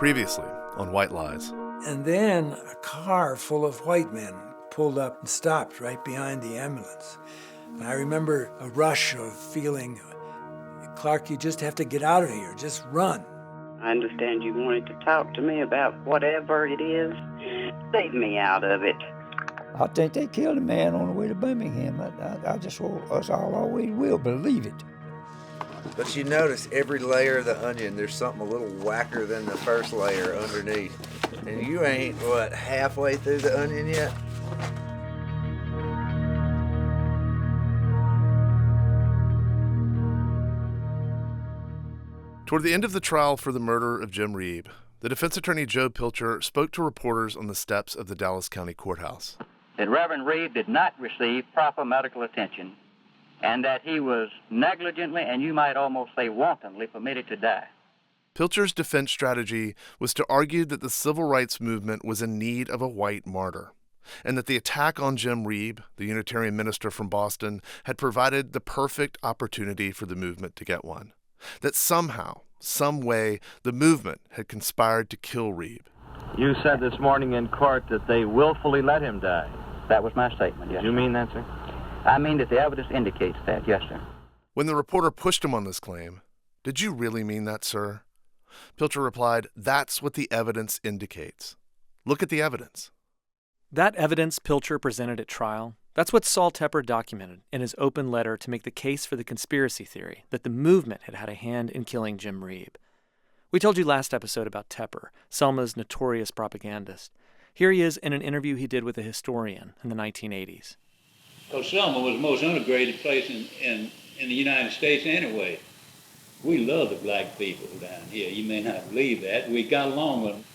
Previously on White Lies. And then a car full of white men pulled up and stopped right behind the ambulance. And I remember a rush of feeling, Clark, you just have to get out of here, just run. I understand you wanted to talk to me about whatever it is. Save me out of it. I think they killed a man on the way to Birmingham. I just always will believe it. But you notice every layer of the onion, there's something a little whacker than the first layer underneath. And you ain't, halfway through the onion yet? Toward the end of the trial for the murder of Jim Reeb, the defense attorney Joe Pilcher spoke to reporters on the steps of the Dallas County Courthouse. That Reverend Reeb did not receive proper medical attention and that he was negligently, and you might almost say wantonly, permitted to die. Pilcher's defense strategy was to argue that the civil rights movement was in need of a white martyr, and that the attack on Jim Reeb, the Unitarian minister from Boston, had provided the perfect opportunity for the movement to get one. That somehow, some way, the movement had conspired to kill Reeb. You said this morning in court that they willfully let him die. That was my statement, yes. Did you mean that, sir? I mean that the evidence indicates that, yes, sir. When the reporter pushed him on this claim, "Did you really mean that, sir?" Pilcher replied, "That's what the evidence indicates. Look at the evidence." That evidence Pilcher presented at trial, that's what Saul Tepper documented in his open letter to make the case for the conspiracy theory that the movement had had a hand in killing Jim Reeb. We told you last episode about Tepper, Selma's notorious propagandist. Here he is in an interview he did with a historian in the 1980s. Well, Selma was the most integrated place in the United States anyway. We love the black people down here. You may not believe that. We got along with them.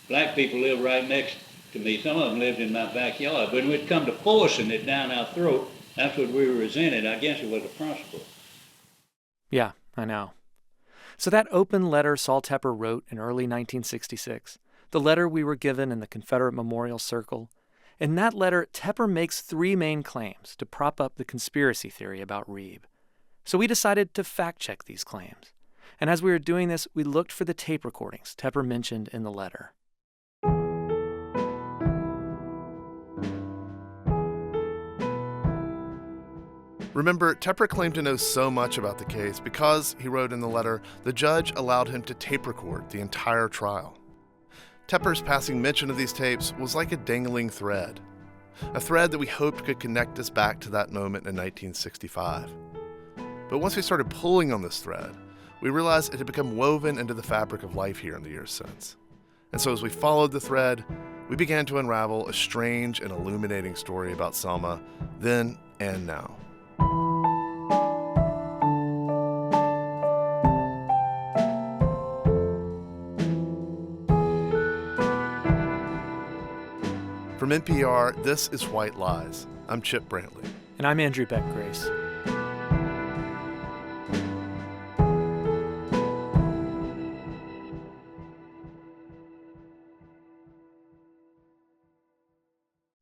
Black people live right next to me. Some of them lived in my backyard. But when it come to forcing it down our throat, that's what we resented. I guess it was a principle. Yeah, I know. So that open letter Saul Tepper wrote in early 1966, the letter we were given in the Confederate Memorial Circle, in that letter, Tepper makes three main claims to prop up the conspiracy theory about Reeb. So we decided to fact-check these claims. And as we were doing this, we looked for the tape recordings Tepper mentioned in the letter. Remember, Tepper claimed to know so much about the case because, he wrote in the letter, the judge allowed him to tape record the entire trial. Tepper's passing mention of these tapes was like a dangling thread, a thread that we hoped could connect us back to that moment in 1965. But once we started pulling on this thread, we realized it had become woven into the fabric of life here in the years since. And so as we followed the thread, we began to unravel a strange and illuminating story about Selma, then and now. From NPR, this is White Lies. I'm Chip Brantley. And I'm Andrew Beck Grace.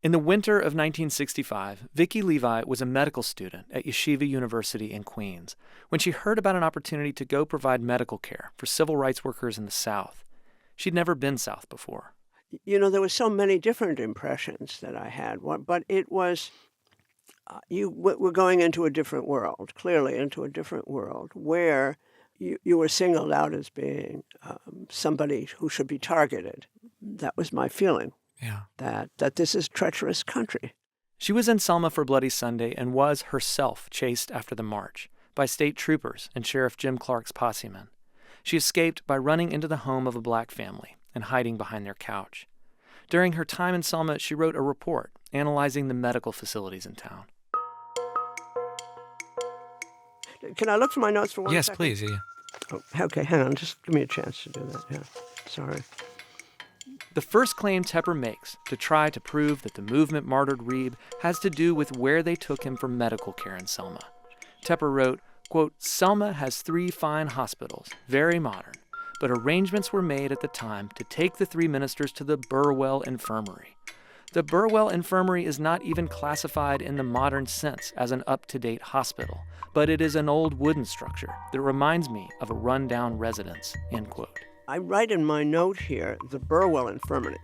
In the winter of 1965, Vicki Levi was a medical student at Yeshiva University in Queens when she heard about an opportunity to go provide medical care for civil rights workers in the South. She'd never been South before. You know, there were so many different impressions that I had, but it was, you were going into a different world, clearly into a different world, where you were singled out as being somebody who should be targeted. That was my feeling. Yeah. That this is treacherous country. She was in Selma for Bloody Sunday and was herself chased after the march by state troopers and Sheriff Jim Clark's posse men. She escaped by running into the home of a black family and hiding behind their couch. During her time in Selma, she wrote a report analyzing the medical facilities in town. Can I look for my notes for 1 Yes, second? please, yeah. Oh, okay, hang on. Just give me a chance to do that. Yeah, sorry. The first claim Tepper makes to try to prove that the movement martyred Reeb has to do with where they took him for medical care in Selma. Tepper wrote, quote, "Selma has 3 fine hospitals, very modern, but arrangements were made at the time to take the 3 ministers to the Burwell Infirmary. The Burwell Infirmary is not even classified in the modern sense as an up-to-date hospital, but it is an old wooden structure that reminds me of a run-down residence," end quote. I write in my note here the Burwell Infirmary,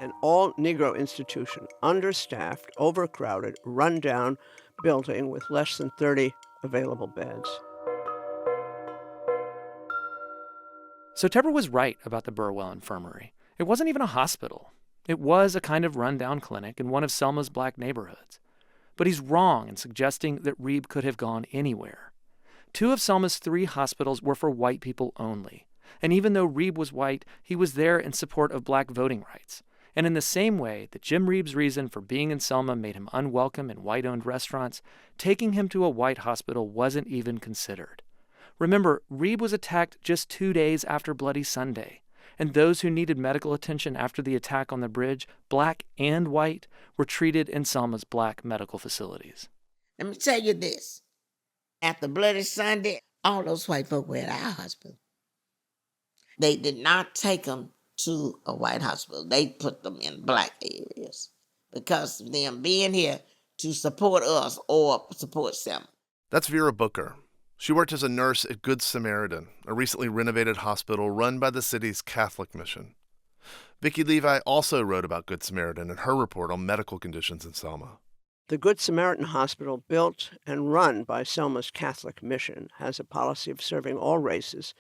an all-Negro institution, understaffed, overcrowded, run-down building with less than 30 available beds. So Tepper was right about the Burwell Infirmary. It wasn't even a hospital. It was a kind of run-down clinic in one of Selma's black neighborhoods. But he's wrong in suggesting that Reeb could have gone anywhere. 2 of Selma's 3 hospitals were for white people only. And even though Reeb was white, he was there in support of black voting rights. And in the same way that Jim Reeb's reason for being in Selma made him unwelcome in white-owned restaurants, taking him to a white hospital wasn't even considered. Remember, Reeb was attacked just 2 days after Bloody Sunday, and those who needed medical attention after the attack on the bridge, black and white, were treated in Selma's black medical facilities. Let me tell you this. After Bloody Sunday, all those white folk were at our hospital. They did not take them to a white hospital. They put them in black areas because of them being here to support us or support Selma. That's Vera Booker. She worked as a nurse at Good Samaritan, a recently renovated hospital run by the city's Catholic mission. Vicki Levi also wrote about Good Samaritan in her report on medical conditions in Selma. The Good Samaritan Hospital, built and run by Selma's Catholic mission, has a policy of serving all races,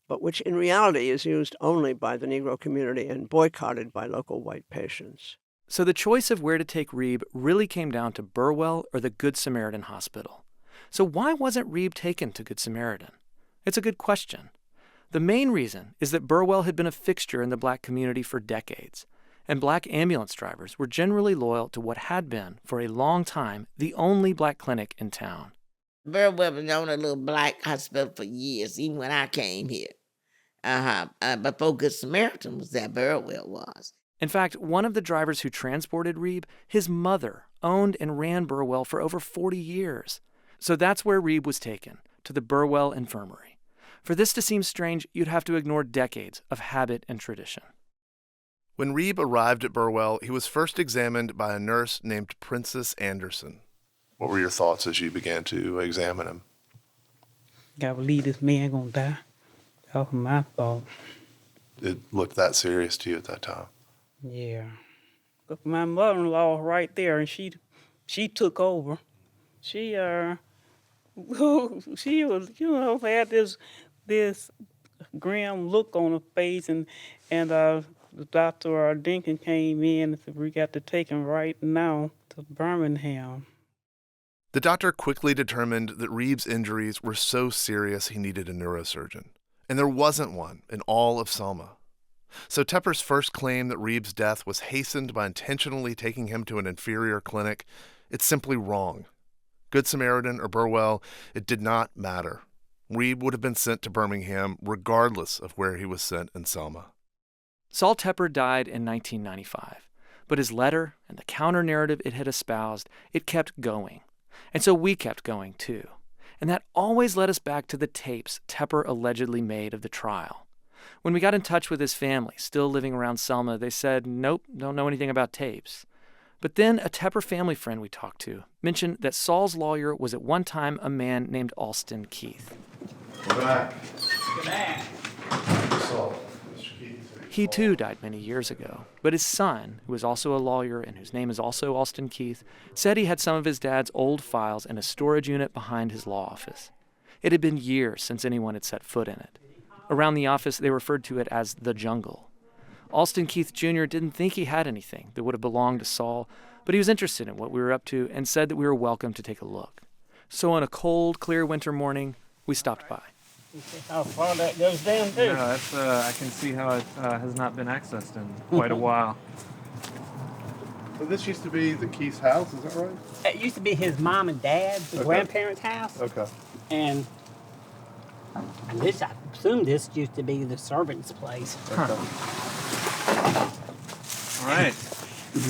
but which in reality is used only by the Negro community and boycotted by local white patients. So the choice of where to take Reeb really came down to Burwell or the Good Samaritan Hospital. So why wasn't Reeb taken to Good Samaritan? It's a good question. The main reason is that Burwell had been a fixture in the black community for decades, and black ambulance drivers were generally loyal to what had been, for a long time, the only black clinic in town. Burwell was on a little black hospital for years, even when I came here. Before Good Samaritan was there, Burwell was. In fact, one of the drivers who transported Reeb, his mother, owned and ran Burwell for over 40 years. So that's where Reeb was taken, to the Burwell Infirmary. For this to seem strange, you'd have to ignore decades of habit and tradition. When Reeb arrived at Burwell, he was first examined by a nurse named Princess Anderson. What were your thoughts as you began to examine him? I believe this man gonna die. That was my thought. It looked that serious to you at that time? Yeah. But my mother-in-law right there, and she took over. She was, had this grim look on her face, and the Dr. Dinkin came in and said, we got to take him right now to Birmingham. The doctor quickly determined that Reeb's injuries were so serious he needed a neurosurgeon, and there wasn't one in all of Selma. So Tepper's first claim that Reeb's death was hastened by intentionally taking him to an inferior clinic, it's simply wrong. Good Samaritan or Burwell, it did not matter. Reeb would have been sent to Birmingham regardless of where he was sent in Selma. Saul Tepper died in 1995, but his letter and the counter-narrative it had espoused, it kept going. And so we kept going too. And that always led us back to the tapes Tepper allegedly made of the trial. When we got in touch with his family, still living around Selma, they said, nope, don't know anything about tapes. But then a Tepper family friend we talked to mentioned that Saul's lawyer was at one time a man named Alston Keith. We're back. Good night. Saul, Mr. Keith. He too died many years ago, but his son, who was also a lawyer and whose name is also Alston Keith, said he had some of his dad's old files in a storage unit behind his law office. It had been years since anyone had set foot in it. Around the office, they referred to it as the jungle. Alston Keith Jr. didn't think he had anything that would have belonged to Saul, but he was interested in what we were up to and said that we were welcome to take a look. So on a cold, clear winter morning, we stopped by. How far that goes down, too. Yeah, that's, I can see how it has not been accessed in quite a while. So this used to be the Keith's house, is that right? It used to be his mom and dad's, the grandparents' house. Okay. And this, I assume this used to be the servant's place. Okay. All right.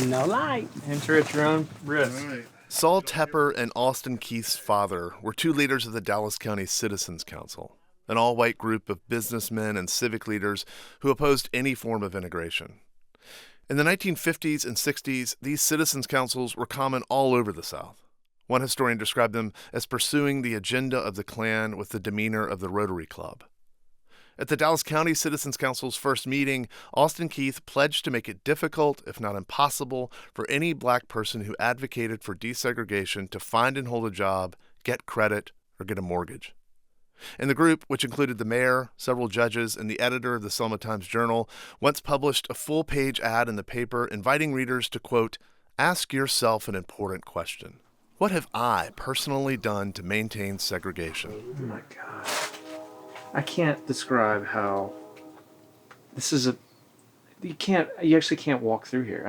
No light. Enter at your own risk. Right. Saul Tepper and Alston Keith's father were two leaders of the Dallas County Citizens Council, an all-white group of businessmen and civic leaders who opposed any form of integration. In the 1950s and 60s, these citizens' councils were common all over the South. One historian described them as pursuing the agenda of the Klan with the demeanor of the Rotary Club. At the Dallas County Citizens Council's first meeting, Austin Keith pledged to make it difficult, if not impossible, for any black person who advocated for desegregation to find and hold a job, get credit, or get a mortgage. And the group, which included the mayor, several judges, and the editor of the Selma Times-Journal, once published a full-page ad in the paper inviting readers to, quote, ask yourself an important question. What have I personally done to maintain segregation? Oh my God. I can't describe how this is you actually can't walk through here.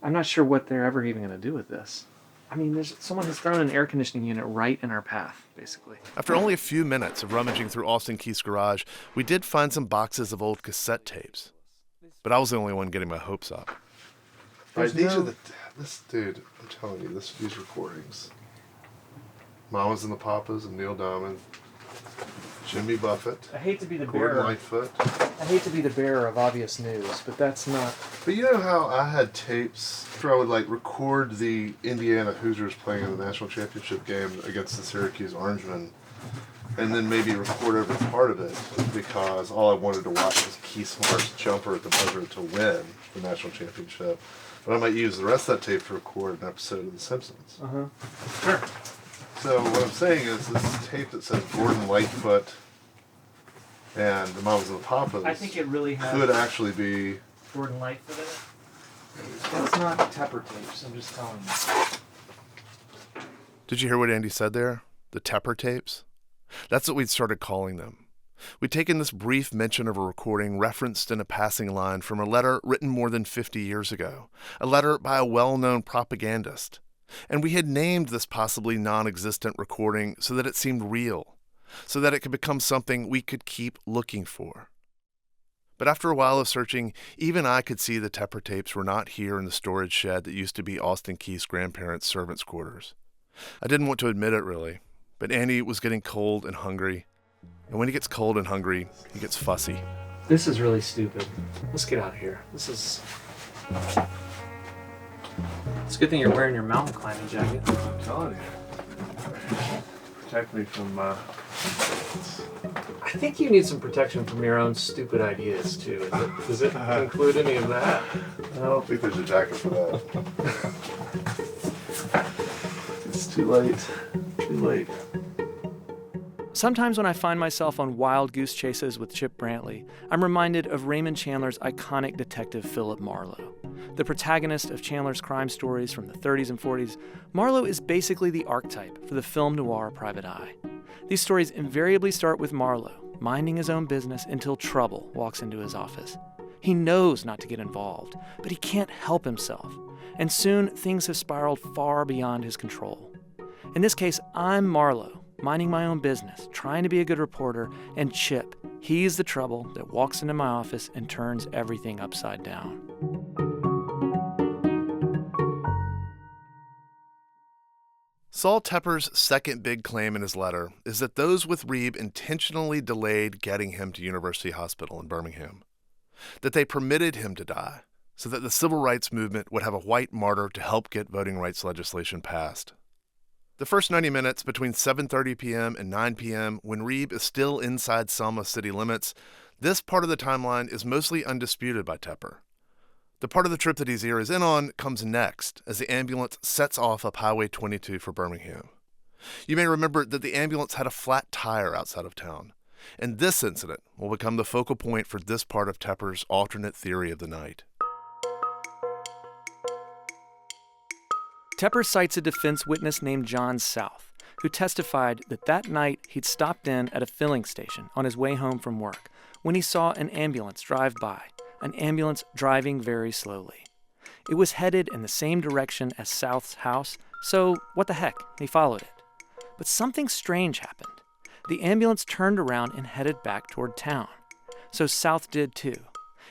I'm not sure what they're ever even going to do with this. I mean, someone has thrown an air conditioning unit right in our path, basically. After only a few minutes of rummaging through Austin Keith's garage, we did find some boxes of old cassette tapes. But I was the only one getting my hopes up. All right, this dude, I'm telling you, these recordings. Mamas and the Papas and Neil Diamond, Jimmy Buffett. I hate to be the Gordon bearer. Lightfoot. I hate to be the bearer of obvious news, but that's not. But you know how I had tapes where I would like record the Indiana Hoosiers playing in the national championship game against the Syracuse Orangemen, and then maybe record every part of it because all I wanted to watch was Keith Smart's jumper at the buzzer to win the national championship. But I might use the rest of that tape to record an episode of The Simpsons. Sure. So what I'm saying is this tape that says Gordon Lightfoot and the Mamas and the Papas I think it really has could actually be Gordon Lightfoot in it. That's not Tepper tapes, I'm just telling you. Did you hear what Andy said there? The Tepper tapes? That's what we'd started calling them. We'd taken this brief mention of a recording referenced in a passing line from a letter written more than 50 years ago, a letter by a well-known propagandist. And we had named this possibly non-existent recording so that it seemed real, so that it could become something we could keep looking for. But after a while of searching, even I could see the Tepper tapes were not here in the storage shed that used to be Austin Keith's grandparents' servants' quarters. I didn't want to admit it, really, but Andy was getting cold and hungry. And when he gets cold and hungry, he gets fussy. This is really stupid. Let's get out of here. It's a good thing you're wearing your mountain climbing jacket. I'm telling you. Protect me from I think you need some protection from your own stupid ideas, too. Does it include any of that? I don't think there's a jacket for that. It's too late. Too late. Sometimes when I find myself on wild goose chases with Chip Brantley, I'm reminded of Raymond Chandler's iconic detective Philip Marlowe. The protagonist of Chandler's crime stories from the 30s and 40s, Marlowe is basically the archetype for the film noir private eye. These stories invariably start with Marlowe minding his own business until trouble walks into his office. He knows not to get involved, but he can't help himself, and soon things have spiraled far beyond his control. In this case, I'm Marlowe, minding my own business, trying to be a good reporter, and Chip, he's the trouble that walks into my office and turns everything upside down. Saul Tepper's second big claim in his letter is that those with Reeb intentionally delayed getting him to University Hospital in Birmingham, that they permitted him to die so that the civil rights movement would have a white martyr to help get voting rights legislation passed. The first 90 minutes between 7:30 p.m. and 9 p.m., when Reeb is still inside Selma city limits, this part of the timeline is mostly undisputed by Tepper. The part of the trip that his ear is in on comes next as the ambulance sets off up Highway 22 for Birmingham. You may remember that the ambulance had a flat tire outside of town, and this incident will become the focal point for this part of Tepper's alternate theory of the night. Tepper cites a defense witness named John South, who testified that that night he'd stopped in at a filling station on his way home from work when he saw an ambulance drive by, an ambulance driving very slowly. It was headed in the same direction as South's house, so what the heck, he followed it. But something strange happened. The ambulance turned around and headed back toward town. So South did too.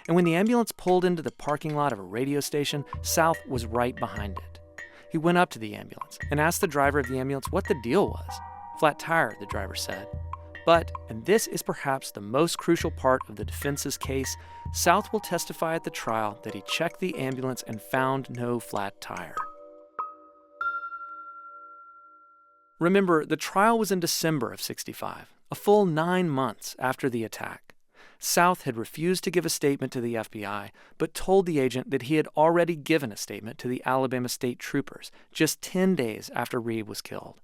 And when the ambulance pulled into the parking lot of a radio station, South was right behind it. He went up to the ambulance and asked the driver of the ambulance what the deal was. Flat tire, the driver said. But, and this is perhaps the most crucial part of the defense's case, South will testify at the trial that he checked the ambulance and found no flat tire. Remember, the trial was in December of '65, a full 9 months after the attack. South had refused to give a statement to the FBI, but told the agent that he had already given a statement to the Alabama State Troopers just 10 days after Reeb was killed.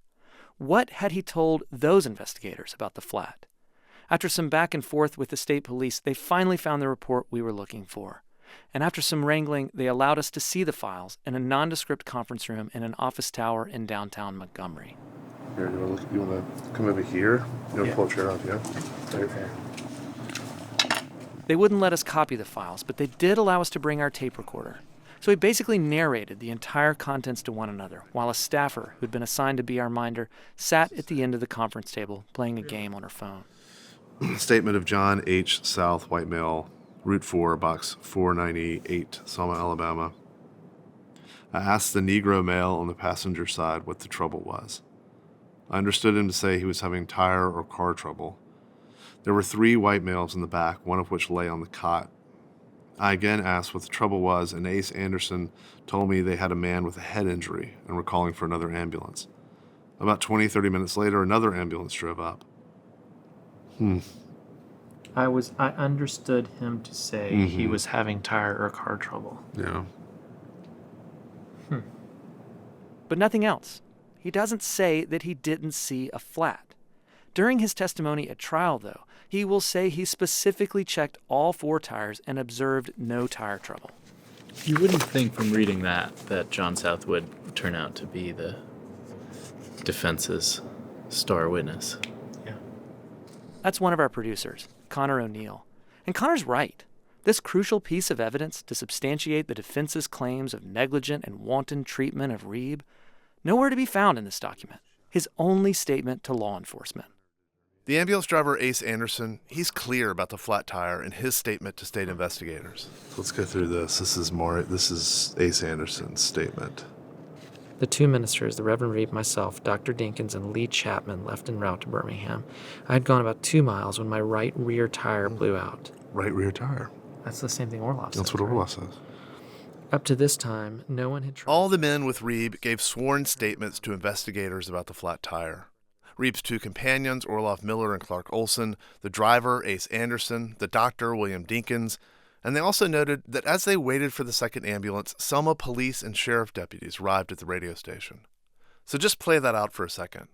What had he told those investigators about the flat? After some back and forth with the state police, they finally found the report we were looking for. And after some wrangling, they allowed us to see the files in a nondescript conference room in an office tower in downtown Montgomery. Here, you want to come over here? You want to pull a chair up, yeah? Right there. They wouldn't let us copy the files, but they did allow us to bring our tape recorder. So we basically narrated the entire contents to one another, while a staffer who'd been assigned to be our minder sat at the end of the conference table playing a game on her phone. Statement of John H. South, white male, Route 4, Box 498, Selma, Alabama. I asked the Negro male on the passenger side what the trouble was. I understood him to say he was having tire or car trouble. There were 3 white males in the back, one of which lay on the cot. I again asked what the trouble was, and Ace Anderson told me they had a man with a head injury and were calling for another ambulance. About 20-30 minutes later, another ambulance drove up. I understood him to say he was having tire or car trouble. Yeah. But nothing else. He doesn't say that he didn't see a flat. During his testimony at trial, though, he will say he specifically checked all 4 tires and observed no tire trouble. You wouldn't think from reading that John South would turn out to be the defense's star witness. Yeah. That's one of our producers, Connor O'Neill. And Connor's right. This crucial piece of evidence to substantiate the defense's claims of negligent and wanton treatment of Reeb, nowhere to be found in this document. His only statement to law enforcement. The ambulance driver, Ace Anderson, he's clear about the flat tire in his statement to state investigators. Let's go through this. This is Ace Anderson's statement. The 2 ministers, the Reverend Reeb, myself, Dr. Dinkins, and Lee Chapman, left en route to Birmingham. I had gone about 2 miles when my right rear tire blew out. Right rear tire? That's the same thing Orloff says. That's what Orloff says. Up to this time, no one had tried. All the men with Reeb gave sworn statements to investigators about the flat tire. Reeb's 2 companions, Orloff Miller and Clark Olson, the driver, Ace Anderson, the doctor, William Dinkins, and they also noted that as they waited for the second ambulance, Selma police and sheriff deputies arrived at the radio station. So just play that out for a second.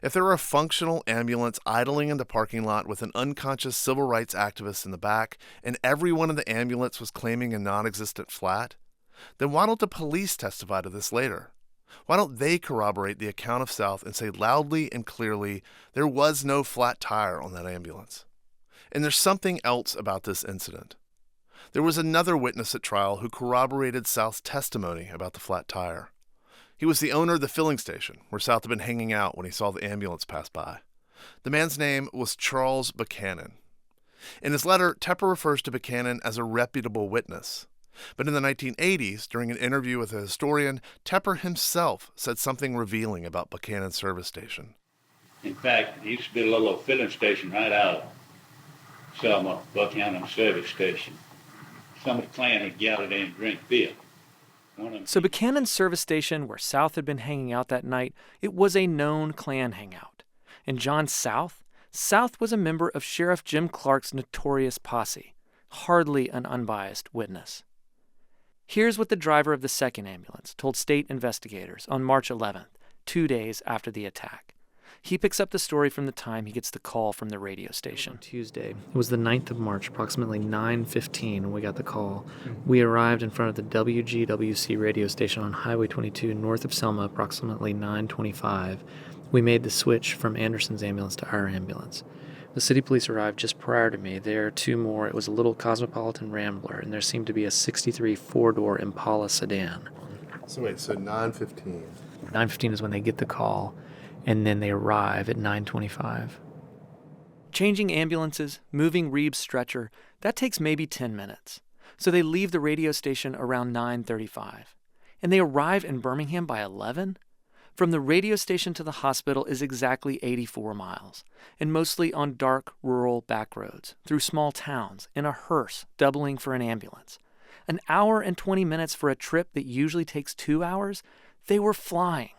If there were a functional ambulance idling in the parking lot with an unconscious civil rights activist in the back, and everyone in the ambulance was claiming a non-existent flat, then why don't the police testify to this later? Why don't they corroborate the account of South and say loudly and clearly there was no flat tire on that ambulance? And there's something else about this incident. There was another witness at trial who corroborated South's testimony about the flat tire. He was the owner of the filling station where South had been hanging out when he saw the ambulance pass by. The man's name was Charles Buchanan. In his letter, Tepper refers to Buchanan as a reputable witness. But in the 1980s, during an interview with a historian, Tepper himself said something revealing about Buchanan's service station. In fact, there used to be a little filling station right out of Selma, Buchanan service station. Some of the clan had gathered in and drink beer. So Buchanan's service station, where South had been hanging out that night, it was a known Klan hangout. And John South was a member of Sheriff Jim Clark's notorious posse, hardly an unbiased witness. Here's what the driver of the second ambulance told state investigators on March 11th, 2 days after the attack. He picks up the story from the time he gets the call from the radio station. On Tuesday. It was the 9th of March, approximately 9:15 when we got the call. We arrived in front of the WGWC radio station on Highway 22 north of Selma, approximately 9:25. We made the switch from Anderson's ambulance to our ambulance. The city police arrived just prior to me. There are 2 more. It was a little Cosmopolitan Rambler, and there seemed to be a 63 4-door Impala sedan. So wait, so 9:15. 9:15 is when they get the call, and then they arrive at 9:25. Changing ambulances, moving Reeb's stretcher, that takes maybe 10 minutes. So they leave the radio station around 9:35. And they arrive in Birmingham by 11? From the radio station to the hospital is exactly 84 miles, and mostly on dark, rural back roads, through small towns, in a hearse doubling for an ambulance. An hour and 20 minutes for a trip that usually takes 2 hours? They were flying.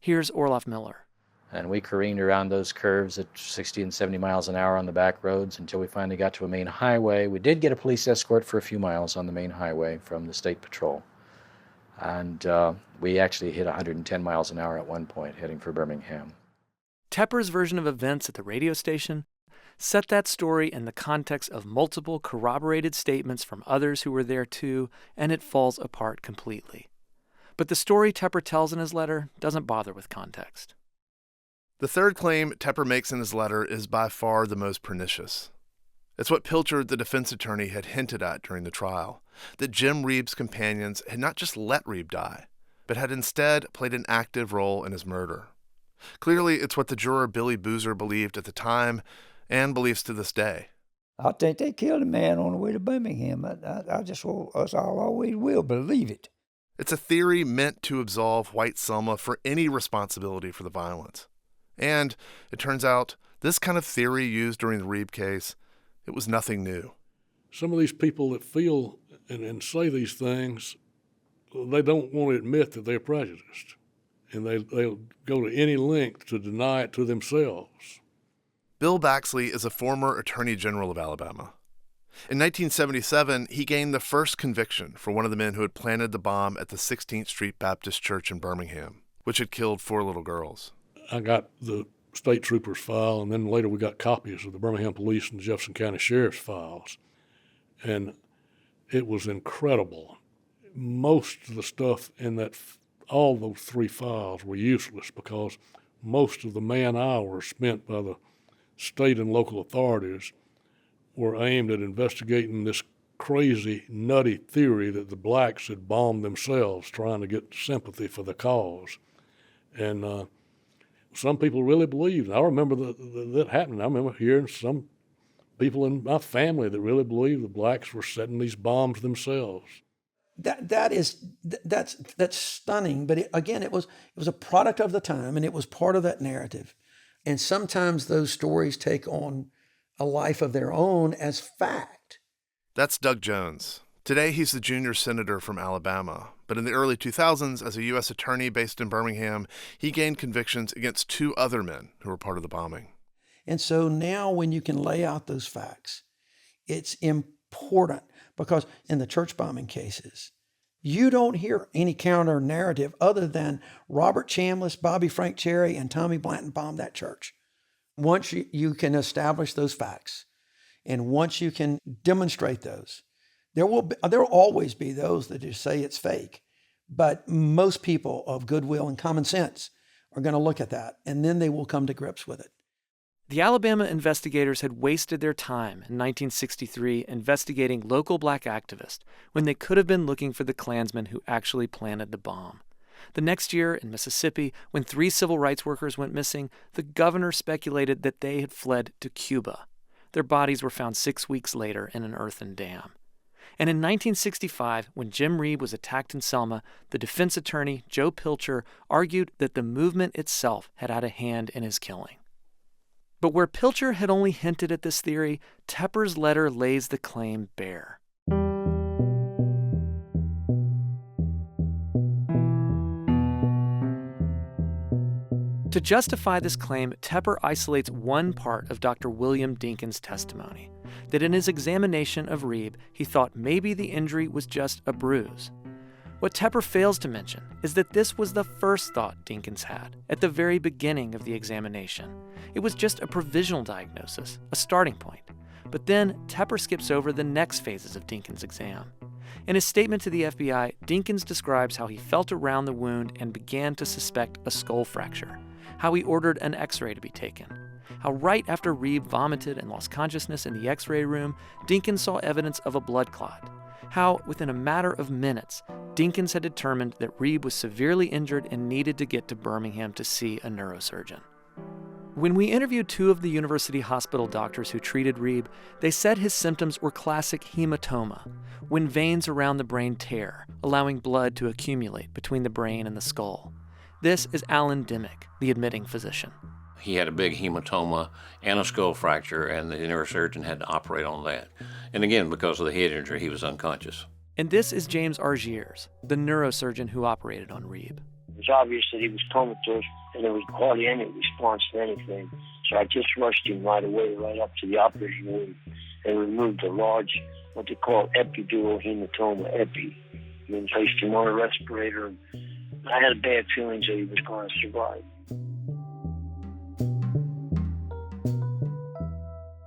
Here's Orloff Miller. And we careened around those curves at 60 and 70 miles an hour on the back roads until we finally got to a main highway. We did get a police escort for a few miles on the main highway from the State Patrol. And we actually hit 110 miles an hour at one point, heading for Birmingham. Tepper's version of events at the radio station set that story in the context of multiple corroborated statements from others who were there too, and it falls apart completely. But the story Tepper tells in his letter doesn't bother with context. The third claim Tepper makes in his letter is by far the most pernicious. It's what Pilcher, the defense attorney, had hinted at during the trial, that Jim Reeb's companions had not just let Reeb die, but had instead played an active role in his murder. Clearly, it's what the juror Billy Boozer believed at the time and believes to this day. I think they killed a man on the way to Birmingham. I just will, us all always will believe it. It's a theory meant to absolve white Selma for any responsibility for the violence. And it turns out this kind of theory used during the Reeb case, it was nothing new. Some of these people that feel and say these things, they don't want to admit that they're prejudiced. And they'll go to any length to deny it to themselves. Bill Baxley is a former Attorney General of Alabama. In 1977, he gained the first conviction for one of the men who had planted the bomb at the 16th Street Baptist Church in Birmingham, which had killed 4 little girls. I got the state trooper's file, and then later we got copies of the Birmingham Police and Jefferson County Sheriff's files. And it was incredible. Most of the stuff in all those 3 files were useless because most of the man-hours spent by the state and local authorities were aimed at investigating this crazy, nutty theory that the blacks had bombed themselves trying to get sympathy for the cause. And some people really believed. I remember that happening. I remember hearing some people in my family that really believed the blacks were setting these bombs themselves. That's stunning. But it was a product of the time, and it was part of that narrative. And sometimes those stories take on a life of their own as fact. That's Doug Jones. Today, he's the junior senator from Alabama. But in the early 2000s, as a U.S. attorney based in Birmingham, he gained convictions against 2 other men who were part of the bombing. And so now when you can lay out those facts, it's important because in the church bombing cases, you don't hear any counter narrative other than Robert Chambliss, Bobby Frank Cherry, and Tommy Blanton bombed that church. Once you can establish those facts, and once you can demonstrate those, there will always be those that just say it's fake. But most people of goodwill and common sense are going to look at that, and then they will come to grips with it. The Alabama investigators had wasted their time in 1963 investigating local black activists when they could have been looking for the Klansmen who actually planted the bomb. The next year in Mississippi, when 3 civil rights workers went missing, the governor speculated that they had fled to Cuba. Their bodies were found 6 weeks later in an earthen dam. And in 1965, when Jim Reeb was attacked in Selma, the defense attorney, Joe Pilcher, argued that the movement itself had had a hand in his killing. But where Pilcher had only hinted at this theory, Tepper's letter lays the claim bare. To justify this claim, Tepper isolates one part of Dr. William Dinkins' testimony, that in his examination of Reeb, he thought maybe the injury was just a bruise. What Tepper fails to mention is that this was the first thought Dinkins had at the very beginning of the examination. It was just a provisional diagnosis, a starting point. But then Tepper skips over the next phases of Dinkins' exam. In his statement to the FBI, Dinkins describes how he felt around the wound and began to suspect a skull fracture, how he ordered an x-ray to be taken, how right after Reeb vomited and lost consciousness in the x-ray room, Dinkins saw evidence of a blood clot, how within a matter of minutes, Dinkins had determined that Reeb was severely injured and needed to get to Birmingham to see a neurosurgeon. When we interviewed 2 of the university hospital doctors who treated Reeb, they said his symptoms were classic hematoma, when veins around the brain tear, allowing blood to accumulate between the brain and the skull. This is Alan Dimmick, the admitting physician. He had a big hematoma and a skull fracture, and the neurosurgeon had to operate on that. And again, because of the head injury, he was unconscious. And this is James Argiers, the neurosurgeon who operated on Reeb. was obvious that he was comatose, and there was hardly any response to anything. So I just rushed him right away, right up to the operating room, and removed a large, what they call epidural hematoma, epi. And then placed him on a respirator. And I had a bad feeling that he was going to survive.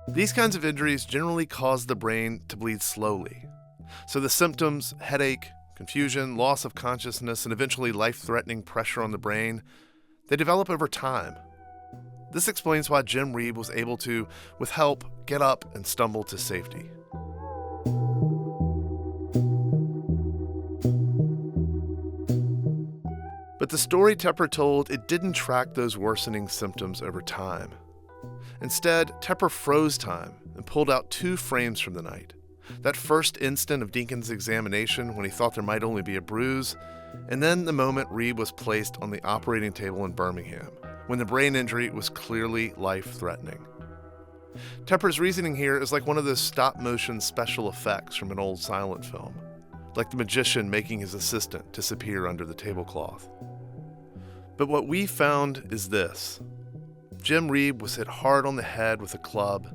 These kinds of injuries generally cause the brain to bleed slowly. So the symptoms, headache, confusion, loss of consciousness, and eventually life-threatening pressure on the brain, they develop over time. This explains why Jim Reeb was able to, with help, get up and stumble to safety. But the story Tepper told, it didn't track those worsening symptoms over time. Instead, Tepper froze time and pulled out 2 frames from the night. That first instant of Deacon's examination when he thought there might only be a bruise, and then the moment Reeb was placed on the operating table in Birmingham, when the brain injury was clearly life-threatening. Tepper's reasoning here is like one of those stop-motion special effects from an old silent film, like the magician making his assistant disappear under the tablecloth. But what we found is this. Jim Reeb was hit hard on the head with a club,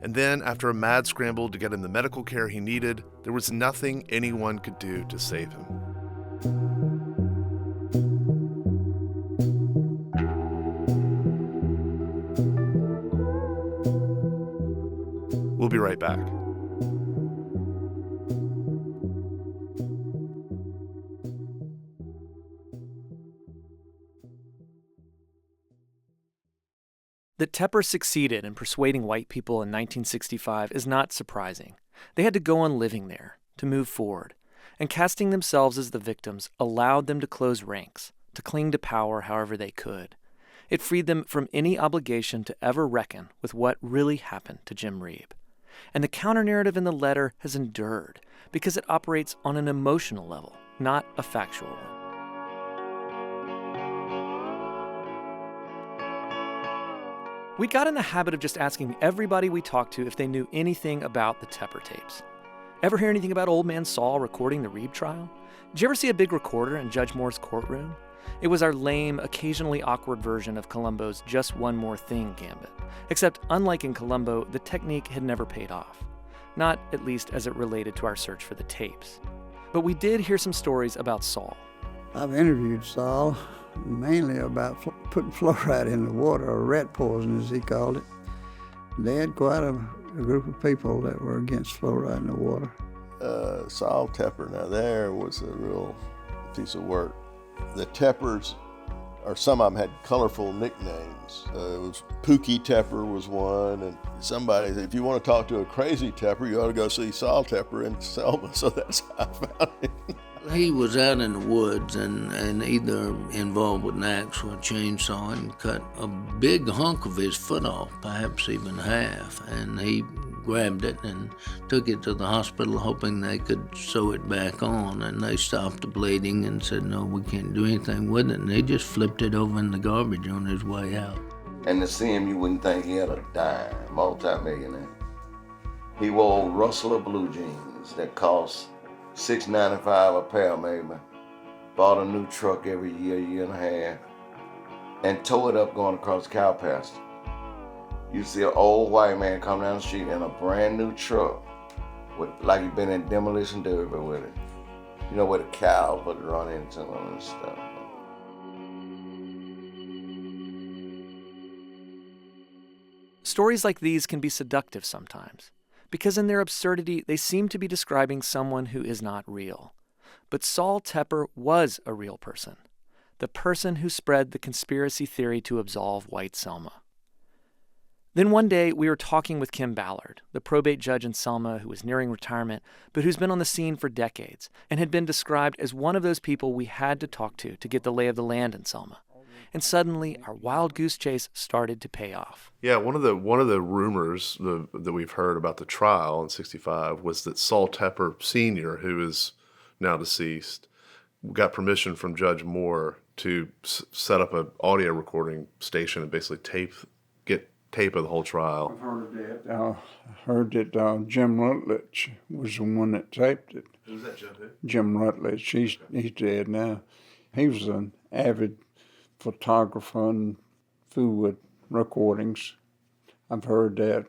and then after a mad scramble to get him the medical care he needed, there was nothing anyone could do to save him. We'll be right back. That Tepper succeeded in persuading white people in 1965 is not surprising. They had to go on living there, to move forward, and casting themselves as the victims allowed them to close ranks, to cling to power however they could. It freed them from any obligation to ever reckon with what really happened to Jim Reeb. And the counternarrative in the letter has endured because it operates on an emotional level, not a factual one. We got in the habit of just asking everybody we talked to if they knew anything about the Tepper tapes. Ever hear anything about Old Man Saul recording the Reeb trial? Did you ever see a big recorder in Judge Moore's courtroom? It was our lame, occasionally awkward version of Columbo's Just One More Thing gambit. Except, unlike in Columbo, the technique had never paid off. Not, at least, as it related to our search for the tapes. But we did hear some stories about Saul. I've interviewed Saul, mainly about putting fluoride in the water, or rat poison as he called it. They had quite a group of people that were against fluoride in the water. Saul Tepper, now there was a real piece of work. The Teppers, or some of them had colorful nicknames. It was Pookie Tepper was one, and somebody said, if you want to talk to a crazy Tepper, you ought to go see Saul Tepper in Selma, so that's how I found him. He was out in the woods and either involved with an axe or a chainsaw and cut a big hunk of his foot off, perhaps even half, and he grabbed it and took it to the hospital hoping they could sew it back on, and they stopped the bleeding and said, no, we can't do anything with it, and they just flipped it over in the garbage on his way out. And to see him, you wouldn't think he had a dime, multi-millionaire. He wore Rustler blue jeans that cost $6.95 a pair maybe. Bought a new truck every year and a half, and tore it up going across the cow pasture. You see an old white man come down the street in a brand new truck, with like he'd been in demolition derby with it. You know, where the cows would run into him and stuff. Stories like these can be seductive sometimes, because in their absurdity, they seem to be describing someone who is not real. But Saul Tepper was a real person, the person who spread the conspiracy theory to absolve white Selma. Then one day, we were talking with Kim Ballard, the probate judge in Selma who was nearing retirement, but who's been on the scene for decades and had been described as one of those people we had to talk to get the lay of the land in Selma. And suddenly, our wild goose chase started to pay off. Yeah, one of the rumors that we've heard about the trial in '65 was that Saul Tepper Sr., who is now deceased, got permission from Judge Moore to set up an audio recording station and basically get tape of the whole trial. I've heard of that. I heard that Jim Rutledge was the one that taped it. Who's that, Jim? Jim Rutledge. He's dead now. He was an avid photographer and fool with recordings. I've heard that.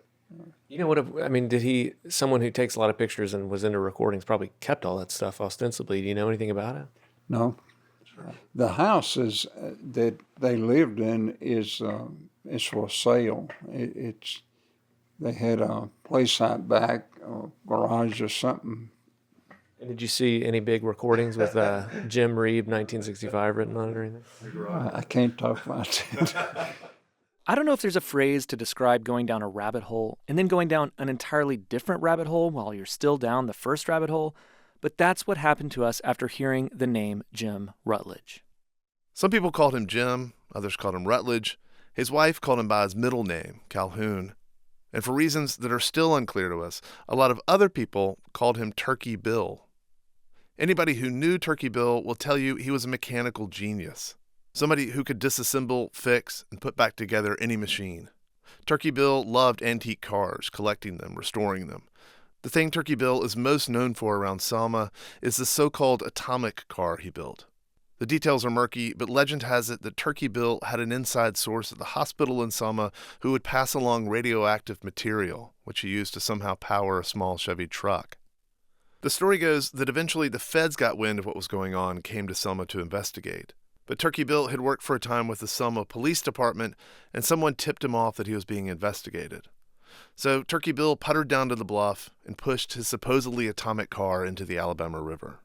You know what? I mean, someone who takes a lot of pictures and was into recordings probably kept all that stuff ostensibly. Do you know anything about it? No. The houses that they lived in is for sale. They had a place out back, a garage or something. And did you see any big recordings with Jim Reeb, 1965 written on it or anything? I can't talk about that. I don't know if there's a phrase to describe going down a rabbit hole and then going down an entirely different rabbit hole while you're still down the first rabbit hole, but that's what happened to us after hearing the name Jim Rutledge. Some people called him Jim, others called him Rutledge. His wife called him by his middle name, Calhoun. And for reasons that are still unclear to us, a lot of other people called him Turkey Bill. Anybody who knew Turkey Bill will tell you he was a mechanical genius. Somebody who could disassemble, fix, and put back together any machine. Turkey Bill loved antique cars, collecting them, restoring them. The thing Turkey Bill is most known for around Selma is the so-called atomic car he built. The details are murky, but legend has it that Turkey Bill had an inside source at the hospital in Selma who would pass along radioactive material, which he used to somehow power a small Chevy truck. The story goes that eventually the feds got wind of what was going on and came to Selma to investigate. But Turkey Bill had worked for a time with the Selma Police Department, and someone tipped him off that he was being investigated. So Turkey Bill puttered down to the bluff and pushed his supposedly atomic car into the Alabama River.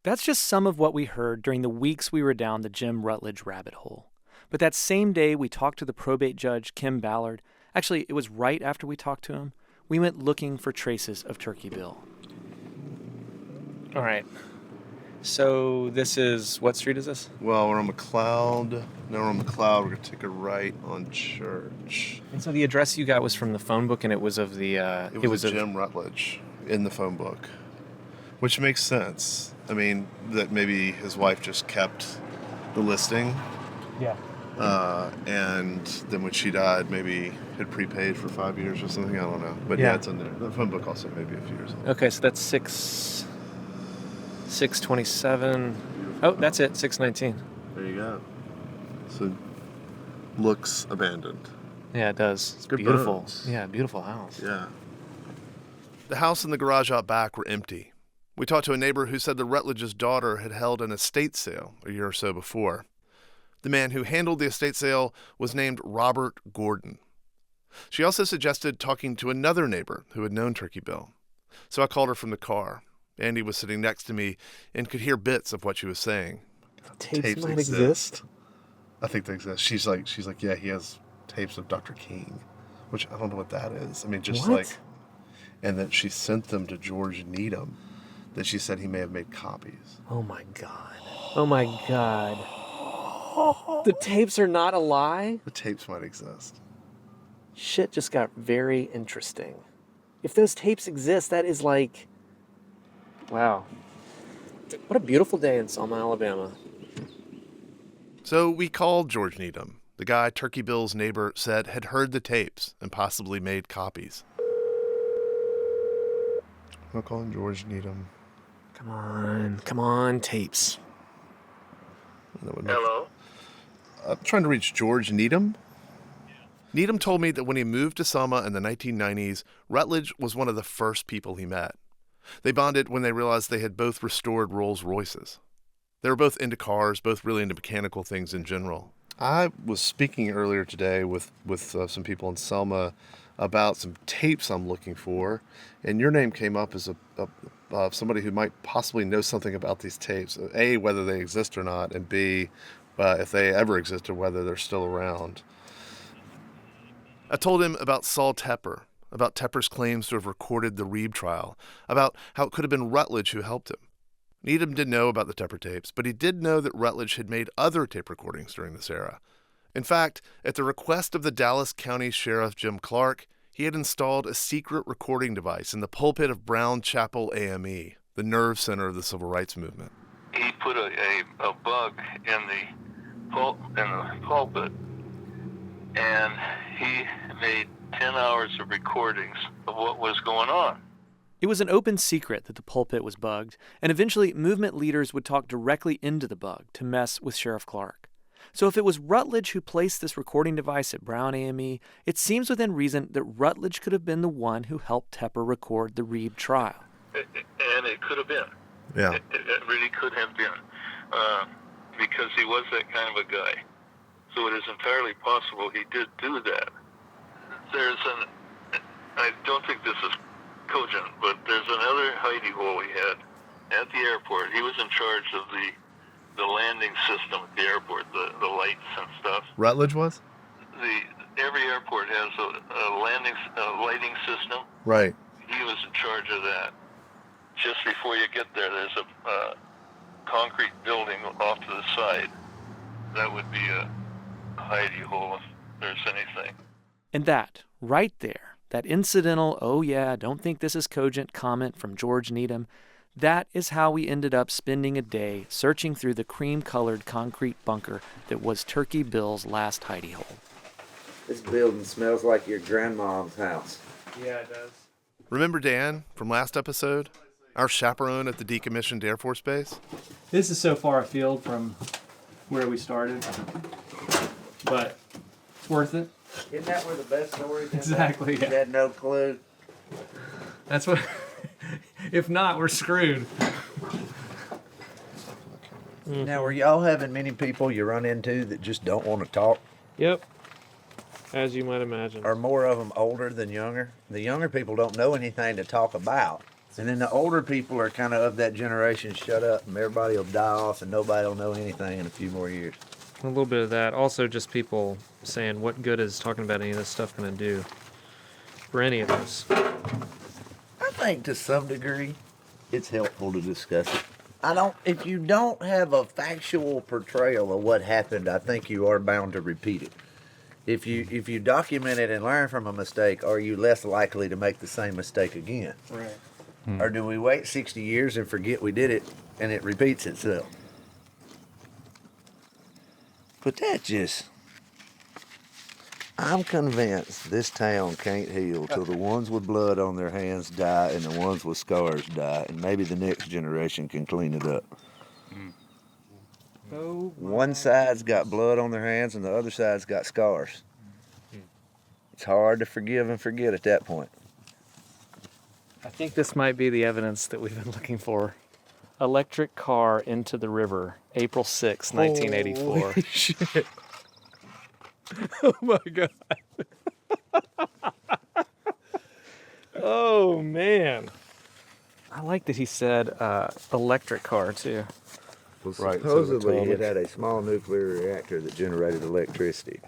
That's just some of what we heard during the weeks we were down the Jim Rutledge rabbit hole. But that same day we talked to the probate judge, Kim Ballard, actually it was right after we talked to him, we went looking for traces of Turkey Bill. All right. So this is, what street is this? Well, we're on McLeod. Now we're on McLeod. We're going to take a right on Church. And so the address you got was from the phone book, and it was of the... it was Jim Rutledge in the phone book, which makes sense. I mean, that maybe his wife just kept the listing. Yeah. And then when she died, maybe had prepaid for 5 years or something. I don't know. But yeah, it's in there. The phone book also maybe a few years old. Okay, so that's 627. Oh, that's it, 619. There you go. So, looks abandoned. Yeah, it does. It's Good beautiful. bones. Yeah, beautiful house. Yeah. The house and the garage out back were empty. We talked to a neighbor who said the Rutledge's daughter had held an estate sale a year or so before. The man who handled the estate sale was named Robert Gordon. She also suggested talking to another neighbor who had known Turkey Bill. So I called her from the car. Andy was sitting next to me and could hear bits of what she was saying. Tapes might exist. I think they exist. She's like, yeah, he has tapes of Dr. King, which I don't know what that is. I mean, just What? like, and that she sent them to George Needham, that she said he may have made copies. Oh my God. Oh my God. The tapes are not a lie? The tapes might exist. Shit just got very interesting. If those tapes exist, that is like... Wow. What a beautiful day in Selma, Alabama. So we called George Needham, the guy Turkey Bill's neighbor said had heard the tapes and possibly made copies. I'll call him George Needham. Come on, tapes. Hello? I'm trying to reach George Needham. Needham told me that when he moved to Selma in the 1990s, Rutledge was one of the first people he met. They bonded when they realized they had both restored Rolls Royces. They were both into cars, both really into mechanical things in general. I was speaking earlier today with some people in Selma about some tapes I'm looking for, and your name came up as somebody who might possibly know something about these tapes. A, whether they exist or not, and B, if they ever existed, whether they're still around. I told him about Saul Tepper, about Tepper's claims to have recorded the Reeb trial, about how it could have been Rutledge who helped him. Needham didn't know about the Tepper tapes, but he did know that Rutledge had made other tape recordings during this era. In fact, at the request of the Dallas County Sheriff Jim Clark, he had installed a secret recording device in the pulpit of Brown Chapel AME, the nerve center of the civil rights movement. He put a bug in the pulpit, and he made 10 hours of recordings of what was going on. It was an open secret that the pulpit was bugged, and eventually movement leaders would talk directly into the bug to mess with Sheriff Clark. So if it was Rutledge who placed this recording device at Brown AME, it seems within reason that Rutledge could have been the one who helped Tepper record the Reeb trial. And it could have been. Yeah. It really could have been. Because he was that kind of a guy. So it is entirely possible he did do that. I don't think this is cogent, but there's another hidey hole he had at the airport. He was in charge of the landing system at the airport, the lights and stuff. Rutledge was? Every airport has a lighting system. Right. He was in charge of that. Just before you get there, there's a concrete building off to the side. That would be a hidey hole if there's anything. And that, right there, that incidental, oh yeah, don't think this is cogent comment from George Needham, that is how we ended up spending a day searching through the cream-colored concrete bunker that was Turkey Bill's last hidey hole. This building smells like your grandmom's house. Yeah, it does. Remember Dan from last episode? Our chaperone at the decommissioned Air Force Base? This is so far afield from where we started, but it's worth it. Isn't that where the best stories are? Exactly, yeah. You had no clue. That's what... If not, we're screwed. Now, were y'all having many people you run into that just don't want to talk? Yep. As you might imagine. Are more of them older than younger? The younger people don't know anything to talk about. And then the older people are kind of that generation, shut up, and everybody will die off and nobody will know anything in a few more years. A little bit of that. Also just people saying, what good is talking about any of this stuff going to do for any of us? I think to some degree it's helpful to discuss it. If you don't have a factual portrayal of what happened, I think you are bound to repeat it. If you document it and learn from a mistake, are you less likely to make the same mistake again? Right. Or do we wait 60 years and forget we did it and it repeats itself? But I'm convinced this town can't heal till the ones with blood on their hands die and the ones with scars die, and maybe the next generation can clean it up. One side's got blood on their hands and the other side's got scars. It's hard to forgive and forget at that point. I think this might be the evidence that we've been looking for. Electric car into the river, April 6, 1984. Holy shit. Oh my God. Oh man. I like that he said electric car too. Well, supposedly it had a small nuclear reactor that generated electricity.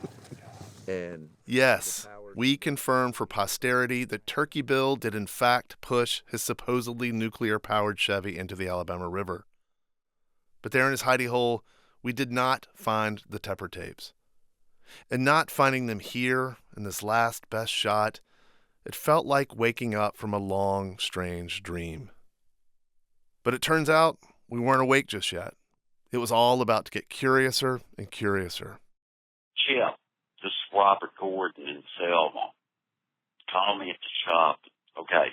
And yes, we confirm for posterity that Turkey Bill did in fact push his supposedly nuclear-powered Chevy into the Alabama River. But there in his hidey hole, we did not find the Tepper tapes. And not finding them here in this last best shot, it felt like waking up from a long, strange dream. But it turns out we weren't awake just yet. It was all about to get curiouser and curiouser. Chip, this is Robert Gordon in Selma. Call me at the shop. Okay.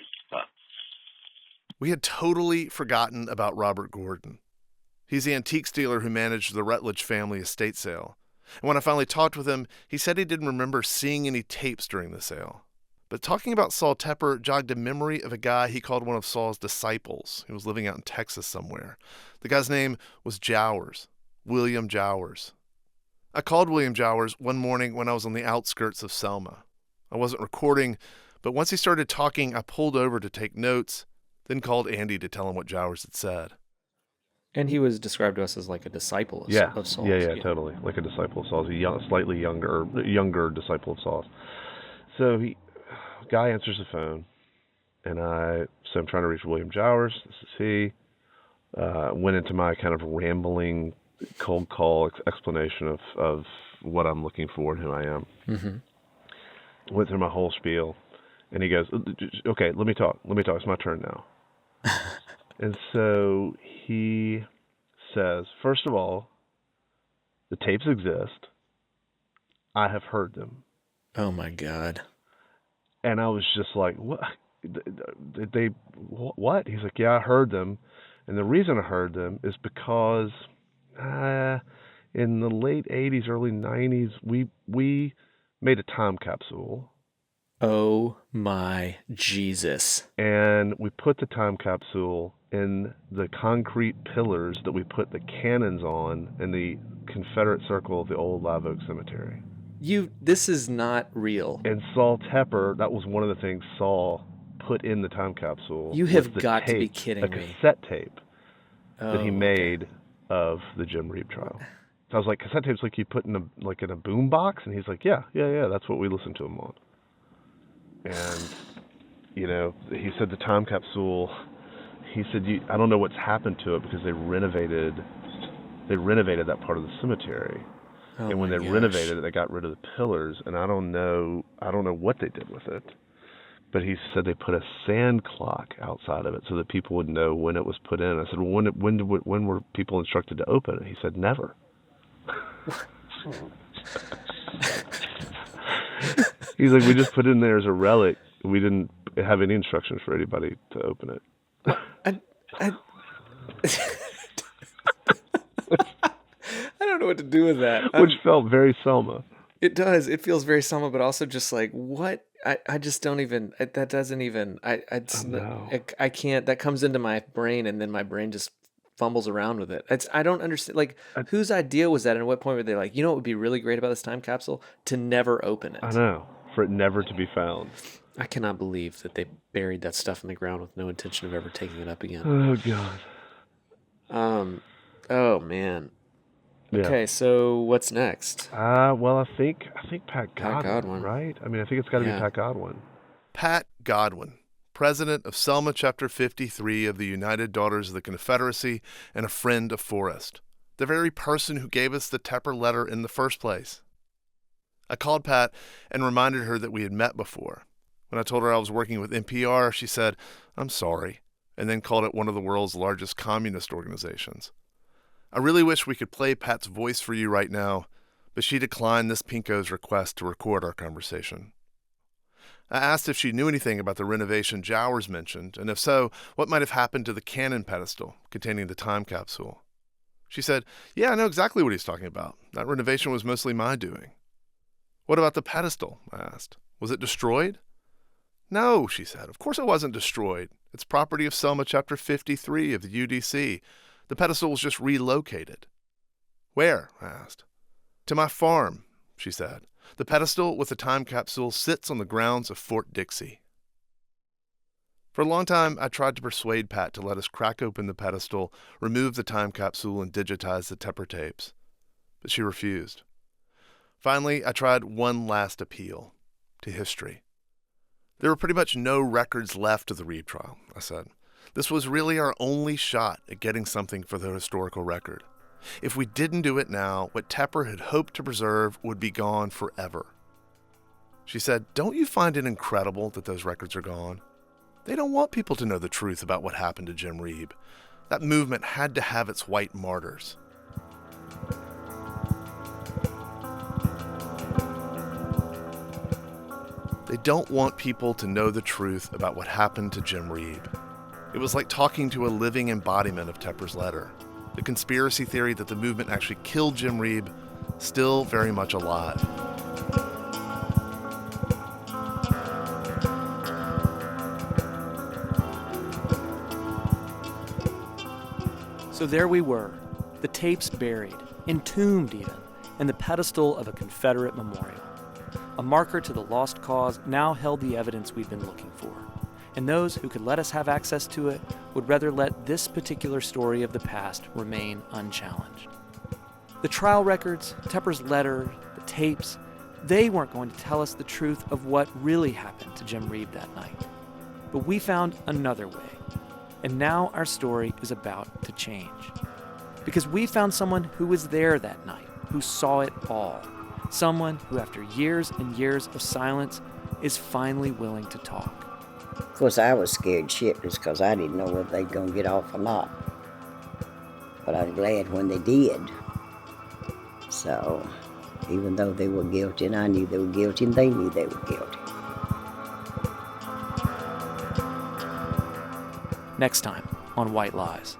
We had totally forgotten about Robert Gordon. He's the antiques dealer who managed the Rutledge family estate sale. And when I finally talked with him, he said he didn't remember seeing any tapes during the sale. But talking about Saul Tepper jogged a memory of a guy he called one of Saul's disciples who was living out in Texas somewhere. The guy's name was Jowers, William Jowers. I called William Jowers one morning when I was on the outskirts of Selma. I wasn't recording, but once he started talking, I pulled over to take notes, then called Andy to tell him what Jowers had said. And he was described to us as like a disciple of Saul's. Yeah, totally. Like a disciple of Saul's, a slightly younger disciple of Saul's. So guy answers the phone, and so I'm trying to reach William Jowers. This is he. Went into my kind of rambling, cold call explanation of what I'm looking for and who I am. Mm-hmm. Went through my whole spiel, and he goes, "Okay, let me talk. It's my turn now." And so he says, first of all, the tapes exist. I have heard them. Oh my God. And I was just like, what? did they, what? He's like, yeah, I heard them. And the reason I heard them is because in the late 80s, early 90s, we made a time capsule. Oh my Jesus. And we put the time capsule in the concrete pillars that we put the cannons on in the Confederate circle of the old Live Oak Cemetery. This is not real. And Saul Tepper, that was one of the things Saul put in the time capsule. You have got to be kidding me. A cassette tape that he made of the Jim Reeb trial. So I was like, cassette tapes like you put in a boom box? And he's like, yeah, that's what we listened to him on. And, he said the time capsule, he said, I don't know what's happened to it because they renovated that part of the cemetery. Oh, and when they renovated it, they got rid of the pillars, and I don't know what they did with it. But he said they put a sand clock outside of it so that people would know when it was put in. I said, well, when were people instructed to open it? He said, never. He's like, we just put it in there as a relic. We didn't have any instructions for anybody to open it. I don't know what to do with that. Which felt very Selma. It does. It feels very Selma, but also just like, what? I just don't even, that doesn't even, I can't, that comes into my brain and then my brain just fumbles around with it. I don't understand, like, whose idea was that and at what point were they like, what would be really great about this time capsule? To never open it. I know, for it never to be found. I cannot believe that they buried that stuff in the ground with no intention of ever taking it up again. Oh, God. Oh, man. Yeah. Okay, so what's next? Well, I think Pat Godwin, right? I mean, I think it's got to be Pat Godwin. Pat Godwin, president of Selma Chapter 53 of the United Daughters of the Confederacy and a friend of Forrest, the very person who gave us the Tepper letter in the first place. I called Pat and reminded her that we had met before. When I told her I was working with NPR, she said, "I'm sorry," and then called it one of the world's largest communist organizations. I really wish we could play Pat's voice for you right now, but she declined this Pinko's request to record our conversation. I asked if she knew anything about the renovation Jowers mentioned, and if so, what might have happened to the cannon pedestal containing the time capsule. She said, "Yeah, I know exactly what he's talking about. That renovation was mostly my doing." "What about the pedestal?" I asked. "Was it destroyed?" "No," she said. "Of course it wasn't destroyed. It's property of Selma Chapter 53 of the UDC. The pedestal was just relocated." "Where?" I asked. "To my farm," she said. "The pedestal with the time capsule sits on the grounds of Fort Dixie." For a long time, I tried to persuade Pat to let us crack open the pedestal, remove the time capsule, and digitize the Tepper tapes. But she refused. Finally, I tried one last appeal to history. "There were pretty much no records left of the Reeb trial," I said. "This was really our only shot at getting something for the historical record. If we didn't do it now, what Tepper had hoped to preserve would be gone forever." She said, "Don't you find it incredible that those records are gone? They don't want people to know the truth about what happened to Jim Reeb. That movement had to have its white martyrs." They don't want people to know the truth about what happened to Jim Reeb. It was like talking to a living embodiment of Tepper's letter. The conspiracy theory that the movement actually killed Jim Reeb, still very much alive. So there we were, the tapes buried, entombed even, in the pedestal of a Confederate memorial. A marker to the lost cause now held the evidence we'd been looking for, and those who could let us have access to it would rather let this particular story of the past remain unchallenged. The trial records, Tepper's letter, the tapes, they weren't going to tell us the truth of what really happened to Jim Reeb that night. But we found another way, and now our story is about to change. Because we found someone who was there that night, who saw it all. Someone who, after years and years of silence, is finally willing to talk. Of course, I was scared shitless because I didn't know whether they'd gonna get off or not. But I was glad when they did. So, even though they were guilty, and I knew they were guilty, and they knew they were guilty. next time on White Lies.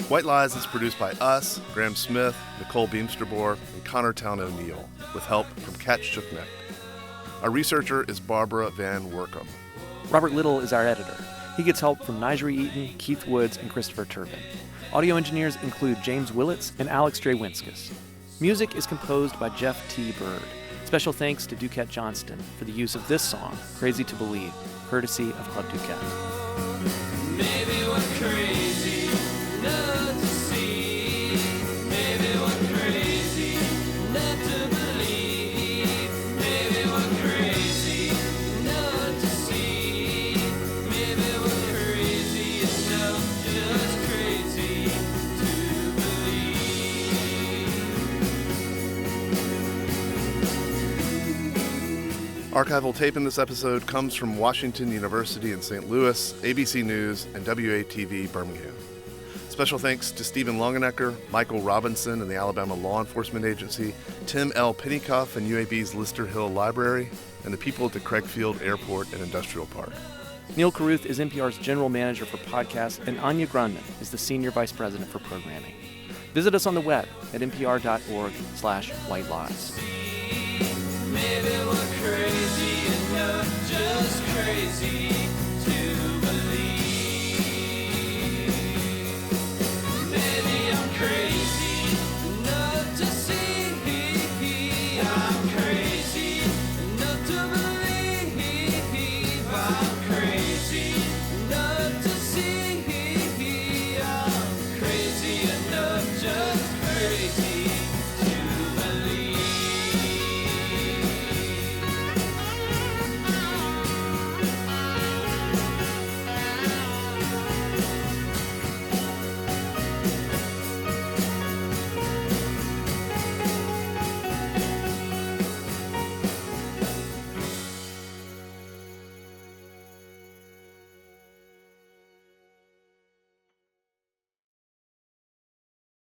White Lies is produced by us, Graham Smith, Nicole Beamsterboer, and Connor Town O'Neill, with help from Kat Schuknecht. Our researcher is Barbara Van Workum. Robert Little is our editor. He gets help from Nigel Eaton, Keith Woods, and Christopher Turbin. Audio engineers include James Willits and Alex Drewinskas. Music is composed by Jeff T. Bird. Special thanks to Duquette Johnston for the use of this song, Crazy to Believe, courtesy of Club Duquette. Maybe we're crazy not to see. Maybe we're crazy not to believe. Maybe we're crazy not to see. Maybe we're crazy enough, just crazy to believe. Archival tape in this episode comes from Washington University in St. Louis, ABC News, and WATV Birmingham. Special thanks to Stephen Longenecker, Michael Robinson and the Alabama Law Enforcement Agency, Tim L. Pennycuff and UAB's Lister Hill Library, and the people at the Craig Field Airport and Industrial Park. Neil Carruth is NPR's general manager for podcasts, and Anya Grundman is the senior vice president for programming. Visit us on the web at npr.org/whitelies. Maybe we're crazy enough, just crazy to believe. Maybe I'm crazy enough to see I'm crazy.